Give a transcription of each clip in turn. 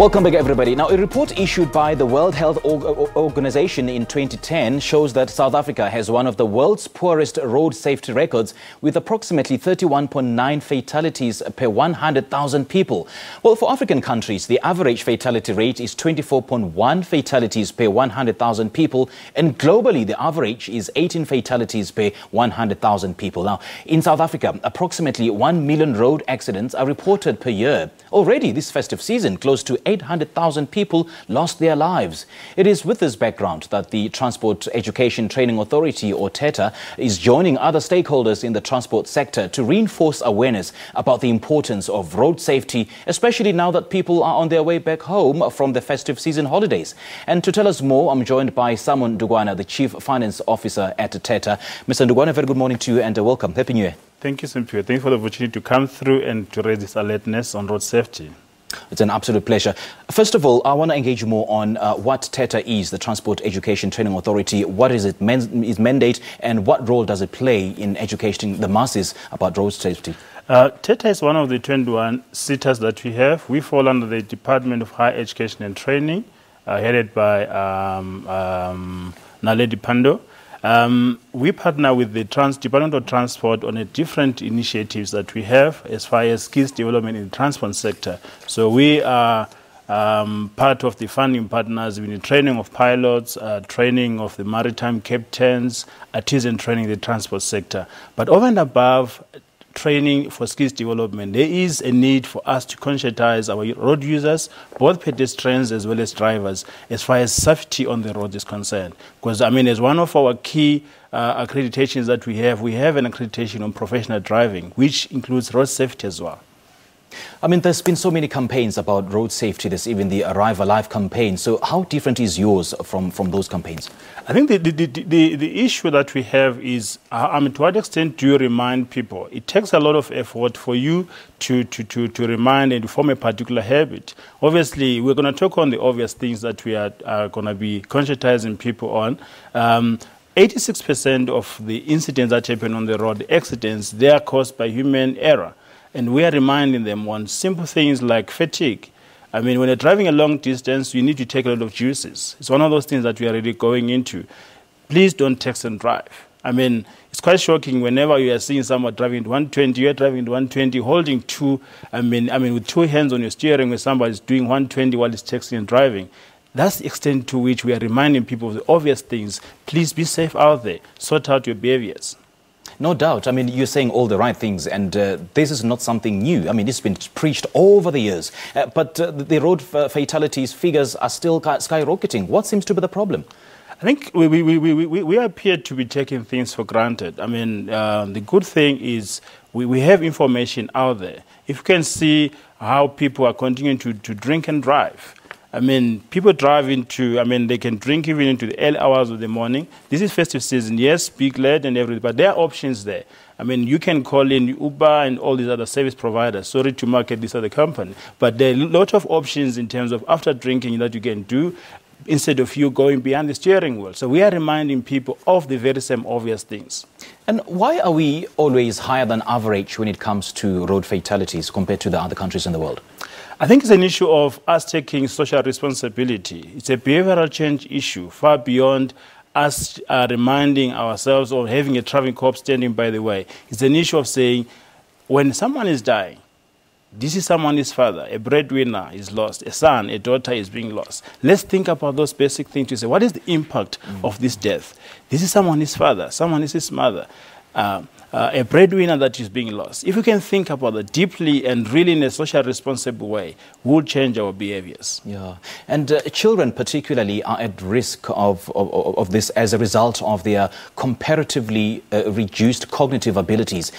Welcome back, everybody. Now, a report issued by the World Health Origination in 2010 shows that South Africa has one of the world's poorest road safety records, with approximately 31.9 fatalities per 100,000 people. Well, for African countries, the average fatality rate is 24.1 fatalities per 100,000 people, and globally, the average is 18 fatalities per 100,000 people. Now, in South Africa, approximately 1 million road accidents are reported per year. Already, this festive season, close to 800,000 people lost their lives. It is with this background that the Transport Education Training Authority, or Teta, is joining other stakeholders in the transport sector to reinforce awareness about the importance of road safety, especially now that people are on their way back home from the festive season holidays. And to tell us more, I'm joined by Simon Ndugwana, the Chief Finance Officer at Teta. Mr. Ndugwana, very good morning to you and welcome. Happy New Year. Thank you, Simpio. Thank you for the opportunity to come through and to raise this alertness on road safety. It's an absolute pleasure. First of all, I want to engage you more on what Teta is, the Transport Education Training Authority. What is its mandate, and what role does it play in educating the masses about road safety? Teta is one of the 21 SETAs that we have. We fall under the Department of Higher Education and Training, headed by Naledi Pando. We partner with the Department of Transport on different initiatives that we have as far as skills development in the transport sector. So we are part of the funding partners in the training of pilots, training of the maritime captains, artisan training in the transport sector. But over and above training for skills development, there is a need for us to conscientize our road users, both pedestrians as well as drivers, as far as safety on the road is concerned. Because, as one of our key accreditations that we have an accreditation on professional driving, which includes road safety as well. There's been so many campaigns about road safety. There's even the Arrive Alive campaign. So how different is yours from those campaigns? I think the issue that we have is, to what extent do you remind people? It takes a lot of effort for you to remind and to form a particular habit. Obviously, we're going to talk on the obvious things that we are going to be conscientizing people on. 86% of the incidents that happen on the road, the accidents, they are caused by human error. And we are reminding them on simple things like fatigue. When you're driving a long distance, you need to take a lot of juices. It's one of those things that we are really going into. Please don't text and drive. It's quite shocking whenever you are seeing someone driving at 120, you're driving at 120, holding two, with two hands on your steering when somebody's doing 120 while he's texting and driving. That's the extent to which we are reminding people of the obvious things. Please be safe out there. Sort out your behaviors. No doubt. You're saying all the right things, and this is not something new. It's been preached over the years. But the road fatalities figures are still skyrocketing. What seems to be the problem? I think we appear to be taking things for granted. The good thing is we have information out there. If you can see how people are continuing to drink and drive. People drive they can drink even into the early hours of the morning. This is festive season, yes, big lead and everything, but there are options there. You can call in Uber and all these other service providers. Sorry to market this other company, but there are a lot of options in terms of after drinking that you can do instead of you going behind the steering wheel. So we are reminding people of the very same obvious things. And why are we always higher than average when it comes to road fatalities compared to the other countries in the world? I think it's an issue of us taking social responsibility. It's a behavioral change issue, far beyond us reminding ourselves or having a traffic cop standing by the way. It's an issue of saying, when someone is dying, this is someone's father, a breadwinner is lost, a son, a daughter is being lost. Let's think about those basic things to say, what is the impact of this death? This is someone's father, someone is his mother. A breadwinner that is being lost. If we can think about it deeply and really in a social responsible way, we'll change our behaviors. Yeah, and children particularly are at risk of this as a result of their comparatively reduced cognitive abilities.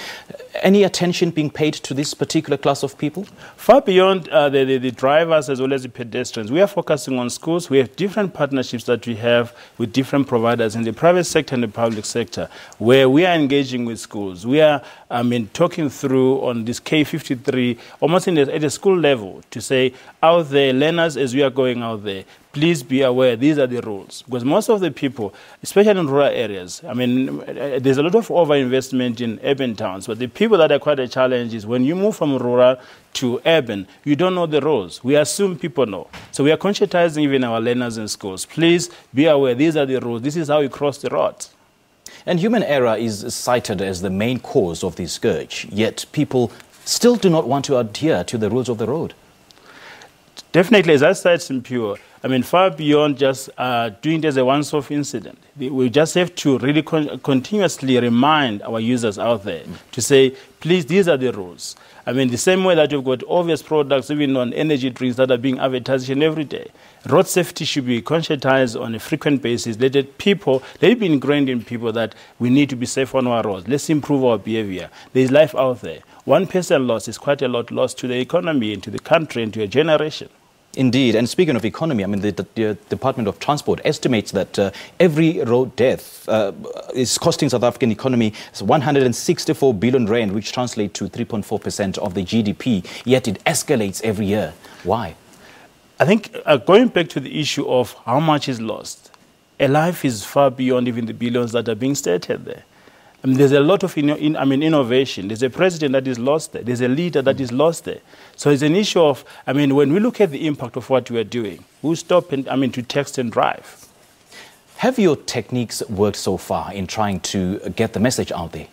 Any attention being paid to this particular class of people? Far beyond the drivers as well as the pedestrians, we are focusing on schools. We have different partnerships that we have with different providers in the private sector and the public sector, where we are engaging with schools. We are talking through on this K53, almost at a school level, to say, out there, learners, as we are going out there, please be aware, these are the rules. Because most of the people, especially in rural areas, I mean, there's a lot of overinvestment in urban towns, but the people that are quite a challenge is when you move from rural to urban, you don't know the rules. We assume people know. So we are conscientizing even our learners in schools. Please be aware, these are the rules. This is how you cross the road. And human error is cited as the main cause of this scourge, yet people still do not want to adhere to the rules of the road. Definitely, as I said, Simpure, I mean, far beyond just doing it as a once-off incident. We just have to really continuously remind our users out there to say, please, these are the rules. I mean, the same way that you've got obvious products, even on energy drinks that are being advertised every day. Road safety should be conscientized on a frequent basis. Let it be ingrained in people that we need to be safe on our roads. Let's improve our behavior. There is life out there. One person lost is quite a lot lost to the economy and to the country and to a generation. Indeed. And speaking of economy, I mean, the Department of Transport estimates that every road death is costing South African economy 164 billion rand, which translates to 3.4% of the GDP, yet it escalates every year. Why? I think going back to the issue of how much is lost, a life is far beyond even the billions that are being stated there. I mean, there's a lot of innovation. There's a president that is lost there. There's a leader that is lost there. So it's an issue of, I mean, when we look at the impact of what we are doing, we'll stop to text and drive. Have your techniques worked so far in trying to get the message out there?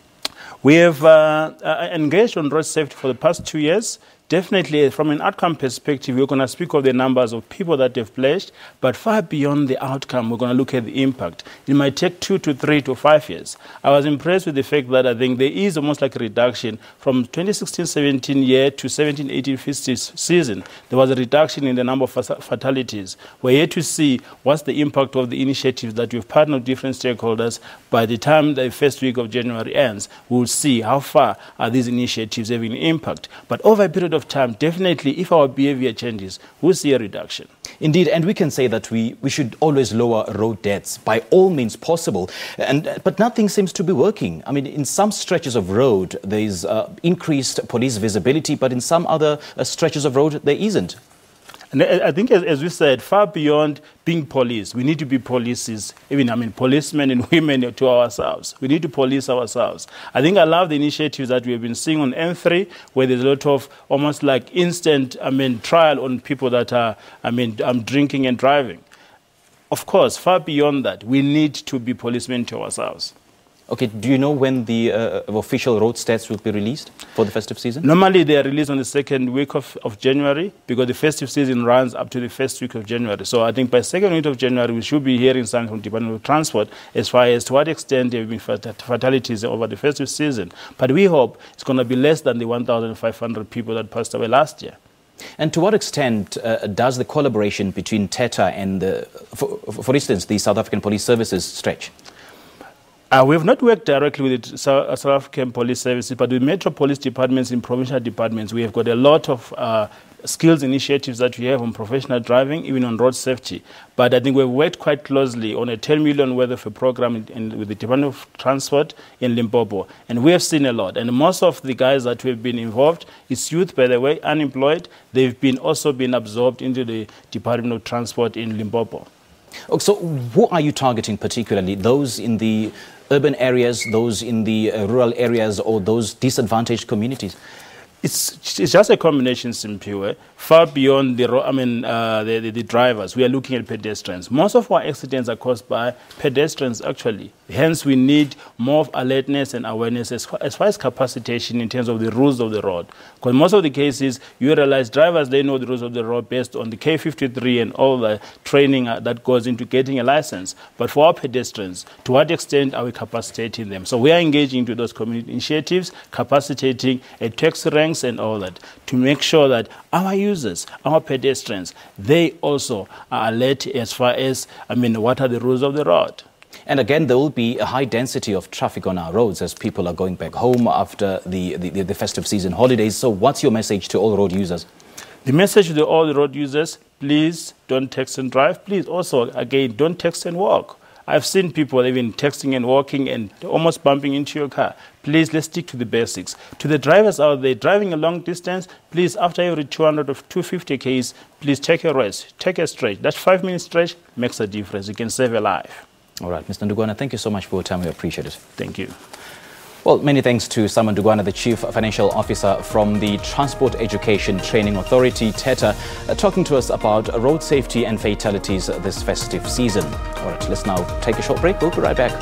We have engaged on road safety for the past 2 years. Definitely, from an outcome perspective, we're going to speak of the numbers of people that have pledged, but far beyond the outcome, we're going to look at the impact. It might take 2 to 3 to 5 years. I was impressed with the fact that I think there is almost like a reduction from 2016-17 year to 17-18 festive season. There was a reduction in the number of fatalities. We're here to see what's the impact of the initiatives that we've partnered with different stakeholders. By the time the first week of January ends, we'll see how far are these initiatives having an impact. But over a period of time, definitely, if our behavior changes, we'll see a reduction. Indeed, and we can say that we should always lower road deaths by all means possible, but nothing seems to be working. I mean, in some stretches of road, there is increased police visibility, but in some other stretches of road, there isn't. And I think, as we said, far beyond being police, we need to be policies, policemen and women to ourselves. We need to police ourselves. I think I love the initiatives that we have been seeing on N3, where there's a lot of almost like instant, trial on people that are, drinking and driving. Of course, far beyond that, we need to be policemen to ourselves. Okay, do you know when the official road stats will be released for the festive season? Normally, they are released on the second week of January, because the festive season runs up to the first week of January. So I think by second week of January, we should be hearing something from the Department of Transport as far as to what extent there have been fatalities over the festive season. But we hope it's going to be less than the 1,500 people that passed away last year. And to what extent does the collaboration between Teta and, for instance, the South African Police Services stretch? We have not worked directly with the South African Police Services, but with Metro Police departments and provincial departments, we have got a lot of skills initiatives that we have on professional driving, even on road safety. But I think we've worked quite closely on a 10 million worth of a program with the Department of Transport in Limpopo. And we have seen a lot. And most of the guys that have been involved is youth, by the way, unemployed. They've also been absorbed into the Department of Transport in Limpopo. Oh, so who are you targeting particularly? Those in the urban areas, those in the rural areas, or those disadvantaged communities? It's just a combination, Simpiwe. Far beyond the drivers, we are looking at pedestrians. Most of our accidents are caused by pedestrians, actually. Hence, we need more alertness and awareness as far as capacitation in terms of the rules of the road. Because most of the cases, you realize drivers, they know the rules of the road based on the K53 and all the training that goes into getting a license. But for our pedestrians, to what extent are we capacitating them? So we are engaging into those community initiatives, capacitating a taxi ranks and all that, to make sure that our users, our pedestrians, they also are alert as far as, what are the rules of the road. And again, there will be a high density of traffic on our roads as people are going back home after the festive season holidays. So what's your message to all road users? The message to all the road users, please don't text and drive. Please also, again, don't text and walk. I've seen people even texting and walking and almost bumping into your car. Please, let's stick to the basics. To the drivers out there driving a long distance, please, after every 200 or 250 Ks, please take a rest, take a stretch. That 5-minute stretch makes a difference. You can save a life. All right, Mr. Ndugwana, thank you so much for your time. We appreciate it. Thank you. Well, many thanks to Simon Ndugwana, the Chief Financial Officer from the Transport Education Training Authority, Teta, talking to us about road safety and fatalities this festive season. All right, let's now take a short break. We'll be right back.